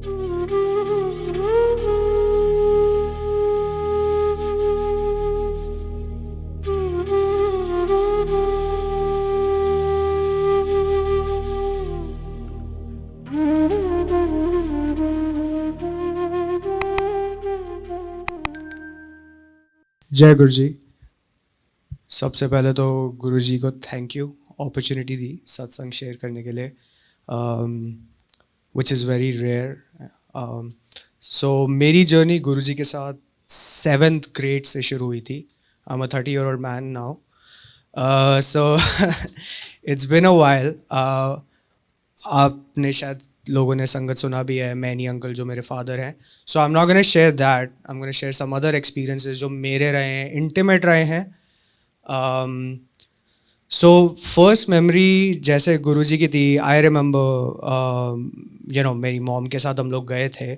जय गुरु जी। सबसे पहले तो गुरु जी को थैंक यू अपॉर्चुनिटी दी सत्संग शेयर करने के लिए, विच इज़ वेरी रेयर। सो मेरी जर्नी गुरु जी के साथ 7th ग्रेड से शुरू हुई थी। I am a 30-year-old man now. So it's been a while. आपने शायद लोगों ने संगत सुना भी है, मैनी अंकल जो मेरे फादर हैं। So I am not gonna share that, I am gonna share some other experiences जो मेरे रहे हैं, इंटीमेट रहे हैं। सो फर्स्ट मेमोरी जैसे गुरुजी की थी, आई रिमेंबर मेरी मॉम के साथ हम लोग गए थे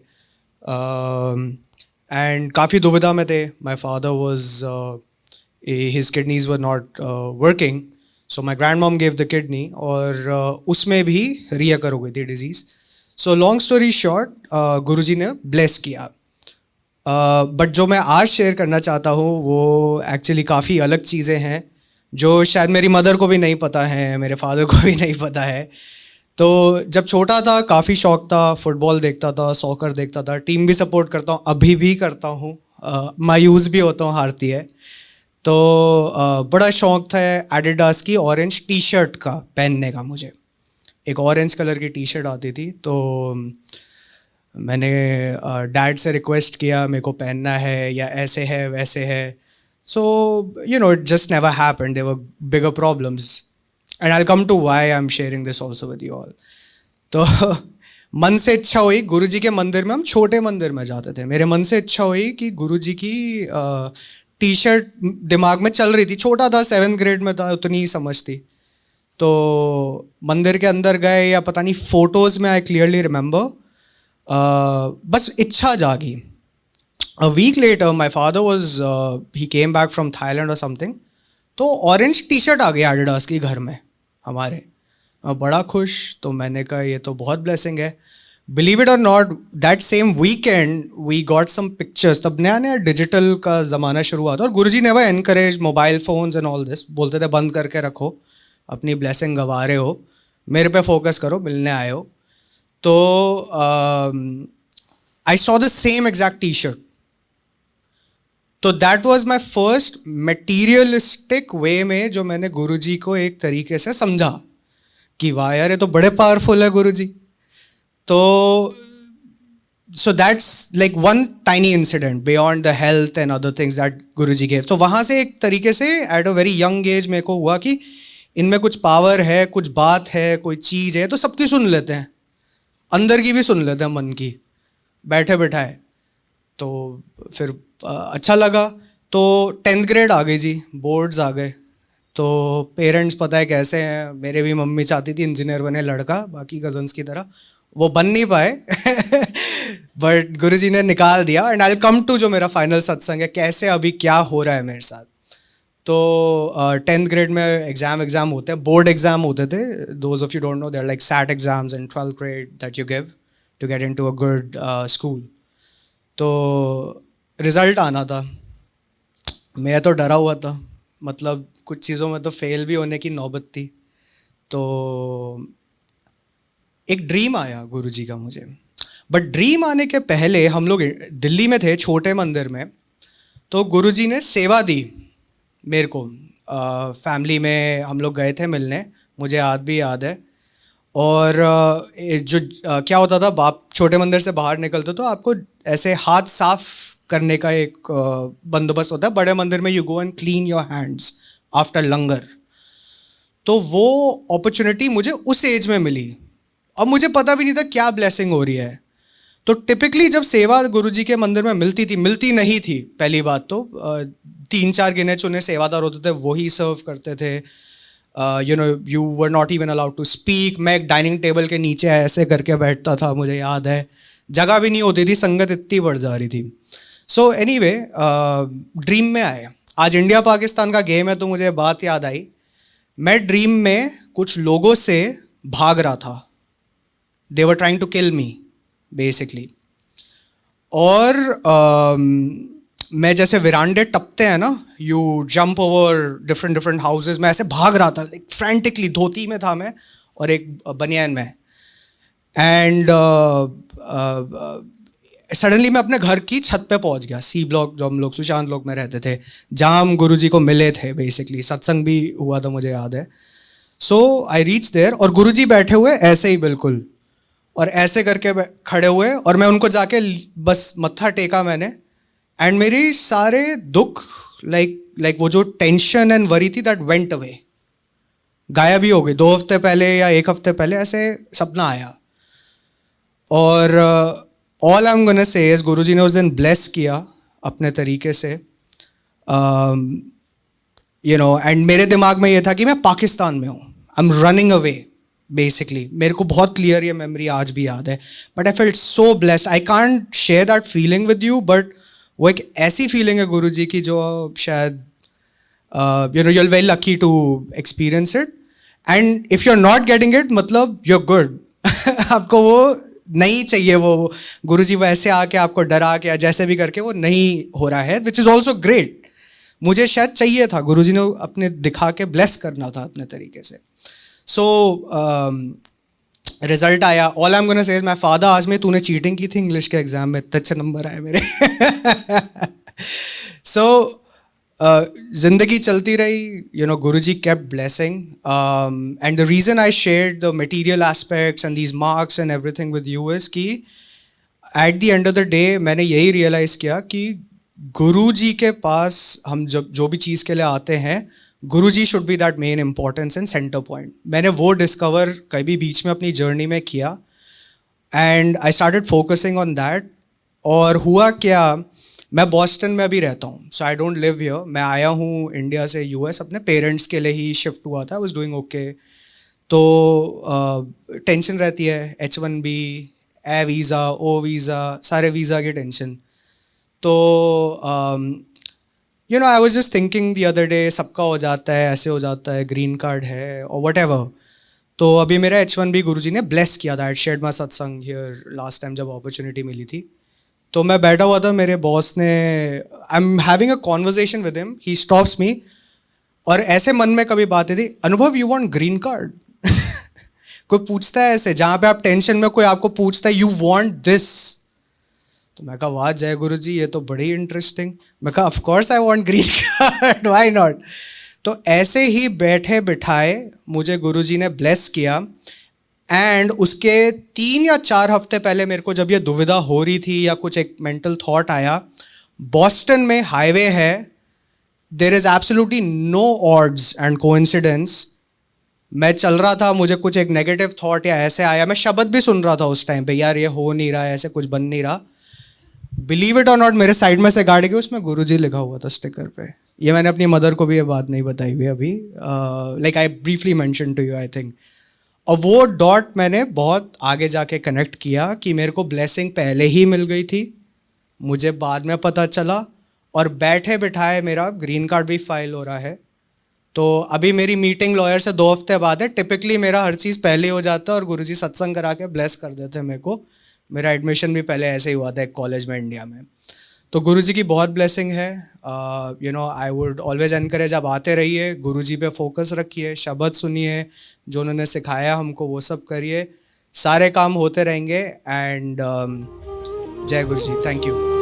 एंड काफ़ी दुविधा में थे। My father was his kidneys were not working, so my grand mom gave the kidney और उसमें भी रियकर हो गई थी disease. So long story short, Guruji ने ब्लेस किया। बट जो मैं आज शेयर करना चाहता हूँ वो एक्चुअली काफ़ी अलग चीज़ें हैं जो शायद मेरी मदर को भी नहीं पता है, मेरे फादर को भी नहीं पता है। तो जब छोटा था काफ़ी शौक था, फुटबॉल देखता था, सॉकर देखता था, टीम भी सपोर्ट करता हूँ, अभी भी करता हूँ, मायूस भी होता हूँ हारती है। तो बड़ा शौक था एडिडास की ऑरेंज टी शर्ट का पहनने का। मुझे एक ऑरेंज कलर की टी शर्ट आती थी, तो मैंने डैड से रिक्वेस्ट किया मेरे को पहनना है, या ऐसे है वैसे है। So it just never happened, there were bigger problems and I will come to why I am sharing this also with you all. तो मन से इच्छा हुई, गुरुजी के मंदिर में, हम छोटे मंदिर में जाते थे, मेरे मन से इच्छा हुई कि गुरुजी की टी शर्ट दिमाग में चल रही थी। छोटा था, 7th ग्रेड में था, उतनी ही समझ थी। तो मंदिर के अंदर गए, या पता नहीं फोटोज़ में आई क्लियरली रिमेंबर, बस इच्छा जागी। A week later my father was he came back from Thailand और समथिंग, तो ऑरेंज टी शर्ट आ गई एडिडास की घर में हमारे। बड़ा खुश, तो मैंने कहा ये तो बहुत ब्लेसिंग है। बिलीव इट और not, that same weekend we got some pictures. तब नया नया डिजिटल का ज़माना शुरू हुआ था और Guruji never encourage mobile phones and all this. बोलते थे बंद करके रखो, अपनी ब्लेसिंग गंवा रहे हो, मेरे पे फोकस करो, मिलने आए हो। तो I saw the same exact T shirt. तो that was my first materialistic way में जो मैंने गुरुजी को एक तरीके से समझा कि वाह यार ये तो बड़े पावरफुल है गुरुजी। तो so that's like one tiny incident beyond the health and other things that Guruji gave. तो वहाँ से एक तरीके से at a very young age मेरे को हुआ कि इनमें कुछ पावर है, कुछ बात है, कोई चीज़ है, तो सबकी सुन लेते हैं, अंदर की भी सुन लेते हैं, मन की बैठे बैठाए। तो फिर अच्छा लगा। तो 10th ग्रेड आ गई जी, बोर्ड्स आ गए। तो पेरेंट्स पता है कैसे हैं, मेरे भी मम्मी चाहती थी इंजीनियर बने लड़का, बाकी कजन्स की तरह, वो बन नहीं पाए बट गुरुजी ने निकाल दिया। And I will come to जो मेरा फाइनल सत्संग है, कैसे अभी क्या हो रहा है मेरे साथ। तो 10th ग्रेड में एग्ज़ाम होते हैं, बोर्ड एग्ज़ाम होते थे। Those of you don't know, there like SAT exams in 12th grade that you give to get into a good school. तो रिज़ल्ट आना था, मैं तो डरा हुआ था, मतलब कुछ चीज़ों में तो फेल भी होने की नौबत थी। तो एक ड्रीम आया गुरुजी का मुझे। बट ड्रीम आने के पहले हम लोग दिल्ली में थे, छोटे मंदिर में। तो गुरुजी ने सेवा दी मेरे को। फैमिली में हम लोग गए थे मिलने, मुझे आज भी याद है। और क्या होता था, आप छोटे मंदिर से बाहर निकलते तो आपको ऐसे हाथ साफ करने का एक बंदोबस्त होता है। बड़े मंदिर में you go and clean your hands after langar. तो वो अपॉर्चुनिटी मुझे उस एज में मिली। अब मुझे पता भी नहीं था क्या ब्लेसिंग हो रही है। तो टिपिकली जब सेवा गुरुजी के मंदिर में मिलती नहीं थी। पहली बात तो 3-4 गिने चुने सेवादार होते थे, वही सर्व करते थे। You were not even allowed to speak. मैं एक डाइनिंग टेबल के नीचे ऐसे करके बैठता था, मुझे याद है। जगह भी नहीं होती थी, संगत इतनी बढ़ जा रही थी। सो एनीवे, ड्रीम में आए। आज इंडिया पाकिस्तान का गेम है तो मुझे बात याद आई। मैं ड्रीम में कुछ लोगों से भाग रहा था, they were trying to kill me. Basically. और मैं जैसे विरांडे टपते हैं ना, you jump over different different houses, मैं ऐसे भाग रहा था लाइक फ्रैंटिकली, धोती में था मैं और एक बनियान में, एंड सडनली मैं अपने घर की छत पे पहुंच गया, सी ब्लॉक जो हम लोग सुशांत लोग में रहते थे, जहाँ हम गुरुजी को मिले थे, बेसिकली सत्संग भी हुआ था, मुझे याद है। सो आई रीच देयर और गुरुजी बैठे हुए ऐसे ही बिल्कुल, और ऐसे करके खड़े हुए, और मैं उनको जाके बस मत्था टेका मैंने, एंड मेरी सारे दुख, लाइक वो जो टेंशन एंड वरी थी, दैट वेंट अवे, गायब ही हो गई। 2 हफ्ते पहले या 1 हफ्ते पहले ऐसे सपना आया, और all I am gonna say is Guruji ने उस दिन ब्लेस किया अपने तरीके से, यू नो, एंड मेरे दिमाग में ये था कि मैं पाकिस्तान में हूँ, I am running away basically. मेरे को बहुत क्लियर ये मेमोरी आज भी याद है, but I felt so blessed. I can't share that feeling with you, but वो एक ऐसी फीलिंग है गुरुजी की जो शायद you know, you are very lucky to experience it, and if you are not getting it, मतलब यू आर गुड। आपको वो नहीं चाहिए, वो गुरुजी वैसे आके आपको डरा के या जैसे भी करके वो नहीं हो रहा है, विच इज़ ऑल्सो ग्रेट। मुझे शायद चाहिए था, गुरुजी ने अपने दिखा के ब्लेस करना था अपने तरीके से। सो रिजल्ट आया, all I am gonna say is my father आज में, तूने चीटिंग की थी इंग्लिश के एग्जाम में, इतने अच्छे नंबर आए मेरे। सो जिंदगी चलती रही, you know, Guruji kept blessing, and the reason I shared the material aspects and these marks and everything with you is कि at the end of the day मैंने यही रियलाइज किया कि गुरुजी के पास हम जब जो भी चीज़ के लिए आते हैं, Guruji should be that main importance and centre point. मैंने वो डिस्कवर कभी बीच में अपनी जर्नी में किया, and I started focusing on that. और हुआ क्या, मैं बॉस्टन में अभी रहता हूँ, सो आई डोंट लिव हियर। मैं आया हूँ इंडिया से यूएस, अपने पेरेंट्स के लिए ही शिफ्ट हुआ था, आई वाज डूइंग ओके। तो टेंशन रहती है, H1B, ए वीज़ा, ओ वीज़ा, सारे वीज़ा की टेंशन। तो you know, I was just thinking the other day, सबका हो जाता है, ऐसे हो जाता है, ग्रीन कार्ड है और वट एवर। तो अभी मेरा H1B गुरुजी ने ब्लेस किया था, I shared my satsang here last time जब अपॉर्चुनिटी मिली थी। तो मैं बैठा हुआ था, मेरे बॉस ने, I am having a conversation with him, he stops me, और ऐसे मन में कभी बातें थी, अनुभव यू वांट ग्रीन कार्ड? कोई पूछता है ऐसे, जहाँ पे आप टेंशन में, कोई आपको पूछता है यू वांट दिस, तो मैं कहा वाह जय गुरु जी, ये तो बड़ी इंटरेस्टिंग। मैं कहा of course I want green card, why not. तो ऐसे ही बैठे बिठाए मुझे गुरुजी ने ब्लेस किया, एंड उसके 3 या 4 हफ्ते पहले मेरे को जब ये दुविधा हो रही थी या कुछ एक मेंटल थॉट आया, बॉस्टन में हाईवे है, there is absolutely no odds and coincidence, मैं चल रहा था, मुझे कुछ एक नेगेटिव थॉट या ऐसे आया, मैं शब्द भी सुन रहा था उस टाइम पे, यार ये हो नहीं रहा है, ऐसे कुछ बन नहीं रहा। बिलीव इट और नॉट, मेरे साइड में से गाड़ी गई, उसमें गुरुजी लिखा हुआ था स्टिकर पे। ये मैंने अपनी मदर को भी ये बात नहीं बताई हुई अभी, like I briefly mention to you I think. और वो डॉट मैंने बहुत आगे जाके कनेक्ट किया कि मेरे को ब्लेसिंग पहले ही मिल गई थी, मुझे बाद में पता चला, और बैठे बिठाए मेरा ग्रीन कार्ड भी फाइल हो रहा है। तो अभी मेरी मीटिंग लॉयर से 2 हफ्ते बाद है। टिपिकली मेरा हर चीज़ पहले हो जाता है और गुरुजी सत्संग करा के ब्लेस कर देते हैं मेरे को। मेरा एडमिशन भी पहले ऐसे ही हुआ था एक कॉलेज में इंडिया में। तो गुरुजी की बहुत ब्लेसिंग है। You know, I would always encourage, आप आते रहिए, गुरुजी पे फोकस रखिए, शब्द सुनिए, जो उन्होंने सिखाया हमको वो सब करिए, सारे काम होते रहेंगे। एंड जय गुरुजी, थैंक यू।